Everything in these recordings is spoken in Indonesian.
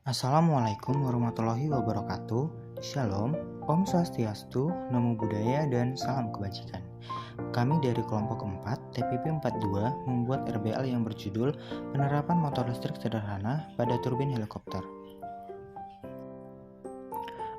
Assalamualaikum warahmatullahi wabarakatuh. Shalom, Om Swastiastu, Namo Buddhaya, dan salam kebajikan. Kami dari kelompok 4 TPP 42 membuat RBL yang berjudul Penerapan Motor Listrik Sederhana pada Turbin Helikopter.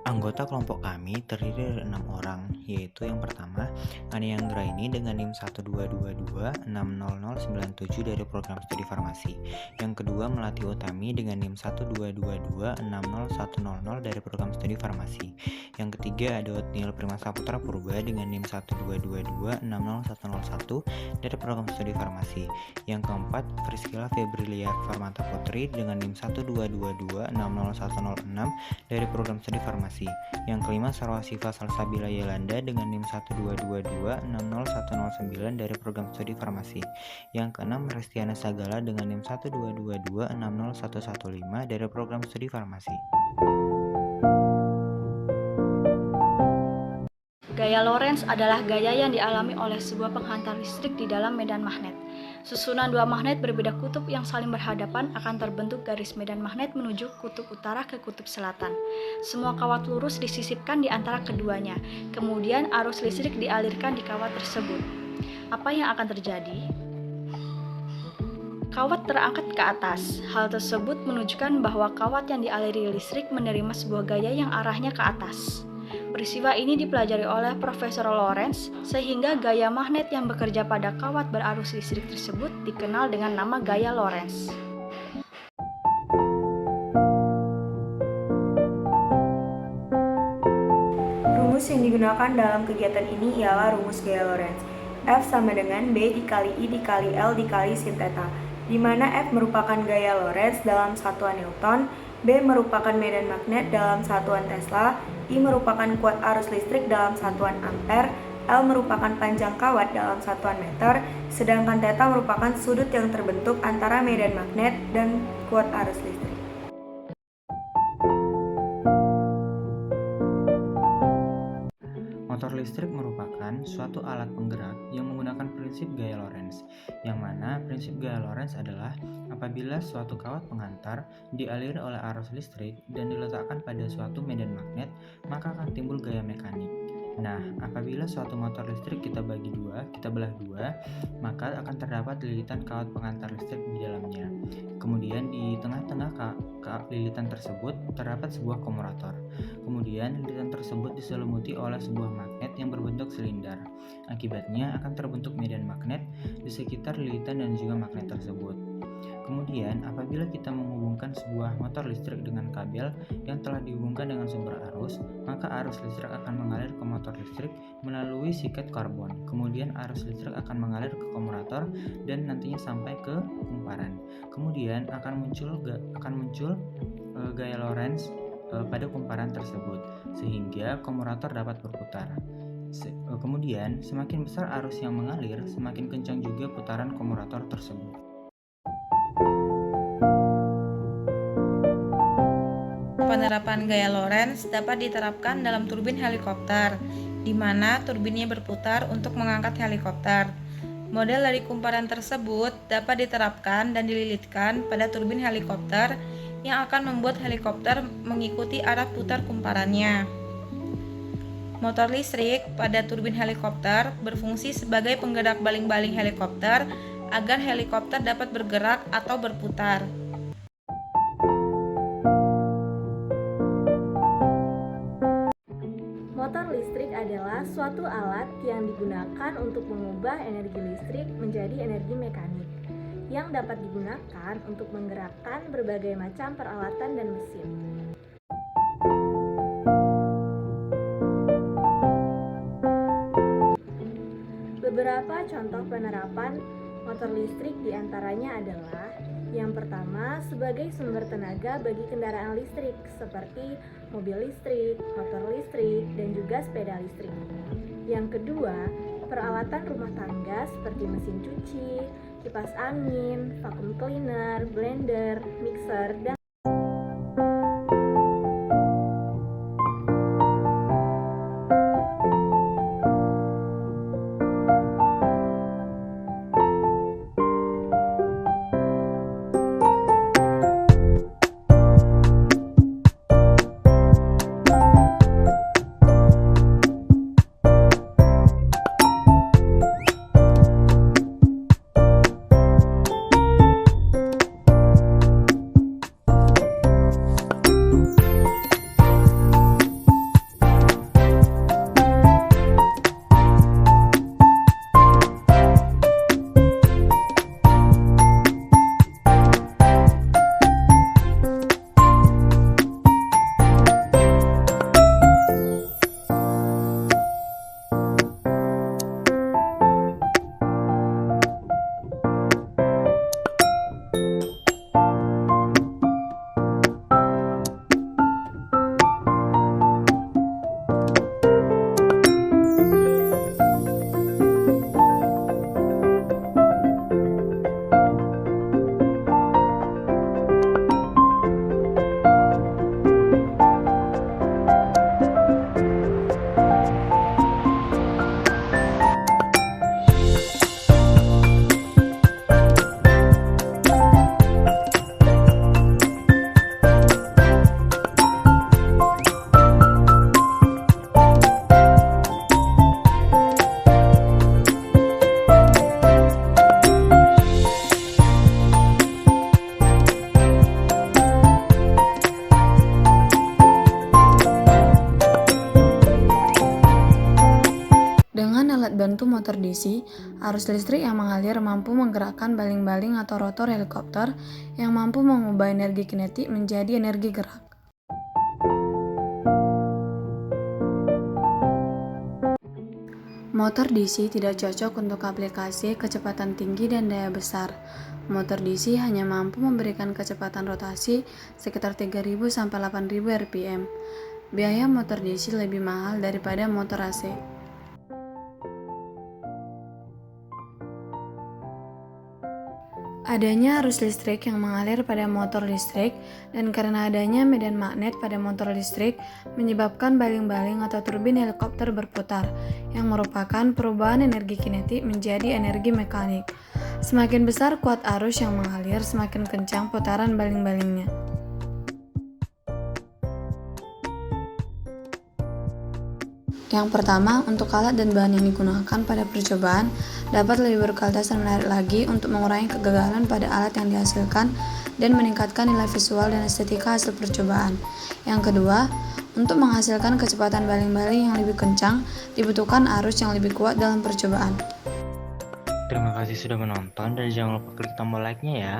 Anggota kelompok kami terdiri dari 6 orang, yaitu yang pertama, Ani Anggraini dengan NIM 122260097 dari program studi farmasi. Yang kedua, Melati Utami dengan NIM 122260100 dari program studi farmasi. Yang ketiga, ada Otniel Primasaputra Purba dengan NIM 122260101 dari program studi farmasi. Yang keempat, Priscilla Febrilia Farmanta Putri dengan NIM 122260106 dari program studi farmasi. Yang kelima, Sarwasifa Salsabila Yelanda dengan NIM 122260109 dari program studi farmasi. Yang keenam, Restiana Sagala dengan NIM 122260115 dari program studi farmasi. Gaya Lorentz adalah gaya yang dialami oleh sebuah penghantar listrik di dalam medan magnet. Susunan dua magnet berbeda kutub yang saling berhadapan akan terbentuk garis medan magnet menuju kutub utara ke kutub selatan. Semua kawat lurus disisipkan di antara keduanya. Kemudian arus listrik dialirkan di kawat tersebut. Apa yang akan terjadi? Kawat terangkat ke atas. Hal tersebut menunjukkan bahwa kawat yang dialiri listrik menerima sebuah gaya yang arahnya ke atas. Peristiwa ini dipelajari oleh Profesor Lorentz, sehingga gaya magnet yang bekerja pada kawat berarus listrik tersebut dikenal dengan nama gaya Lorentz. Rumus yang digunakan dalam kegiatan ini ialah rumus gaya Lorentz. F sama dengan B dikali I dikali L dikali sin theta, di mana F merupakan gaya Lorentz dalam satuan Newton, B merupakan medan magnet dalam satuan Tesla, I merupakan kuat arus listrik dalam satuan ampere, L merupakan panjang kawat dalam satuan meter, sedangkan theta merupakan sudut yang terbentuk antara medan magnet dan kuat arus listrik. Motor listrik merupakan suatu alat penggerak yang menggunakan prinsip gaya Lorentz, yang mana prinsip gaya Lorentz adalah apabila suatu kawat penghantar dialiri oleh arus listrik dan diletakkan pada suatu medan magnet, maka akan timbul gaya mekanik. Nah, apabila suatu motor listrik kita belah dua, maka akan terdapat lilitan kawat penghantar listrik di dalamnya. Kemudian di tengah-tengah lilitan tersebut terdapat sebuah komutator. Kemudian lilitan tersebut diselimuti oleh sebuah magnet yang berbentuk silinder. Akibatnya akan terbentuk medan magnet di sekitar lilitan dan juga magnet tersebut. Kemudian, apabila kita menghubungkan sebuah motor listrik dengan kabel yang telah dihubungkan dengan sumber arus, maka arus listrik akan mengalir ke motor listrik melalui siket karbon. Kemudian arus listrik akan mengalir ke komutator dan nantinya sampai ke kumparan. Kemudian akan muncul gaya Lorentz pada kumparan tersebut, sehingga komutator dapat berputar. Kemudian, semakin besar arus yang mengalir, semakin kencang juga putaran komutator tersebut. Penerapan gaya Lorentz dapat diterapkan dalam turbin helikopter, di mana turbinnya berputar untuk mengangkat helikopter. Model dari kumparan tersebut dapat diterapkan dan dililitkan pada turbin helikopter yang akan membuat helikopter mengikuti arah putar kumparannya. Motor listrik pada turbin helikopter berfungsi sebagai penggerak baling-baling helikopter agar helikopter dapat bergerak atau berputar. Motor listrik adalah suatu alat yang digunakan untuk mengubah energi listrik menjadi energi mekanik, yang dapat digunakan untuk menggerakkan berbagai macam peralatan dan mesin. Beberapa contoh penerapan motor listrik diantaranya adalah: yang pertama, sebagai sumber tenaga bagi kendaraan listrik seperti mobil listrik, motor listrik, dan juga sepeda listrik. Yang kedua, peralatan rumah tangga seperti mesin cuci, kipas angin, vacuum cleaner, blender, mixer, dan motor DC, arus listrik yang mengalir mampu menggerakkan baling-baling atau rotor helikopter yang mampu mengubah energi kinetik menjadi energi gerak. Motor DC tidak cocok untuk aplikasi kecepatan tinggi dan daya besar. Motor DC hanya mampu memberikan kecepatan rotasi sekitar 3000 sampai 8000 rpm. Biaya motor DC lebih mahal daripada motor AC. Adanya arus listrik yang mengalir pada motor listrik dan karena adanya medan magnet pada motor listrik menyebabkan baling-baling atau turbin helikopter berputar yang merupakan perubahan energi kinetik menjadi energi mekanik. Semakin besar kuat arus yang mengalir, semakin kencang putaran baling-balingnya. Yang pertama, untuk alat dan bahan yang digunakan pada percobaan dapat lebih berkualitas dan menarik lagi untuk mengurangi kegagalan pada alat yang dihasilkan dan meningkatkan nilai visual dan estetika hasil percobaan. Yang kedua, untuk menghasilkan kecepatan baling-baling yang lebih kencang, dibutuhkan arus yang lebih kuat dalam percobaan. Terima kasih sudah menonton dan jangan lupa klik tombol like-nya ya.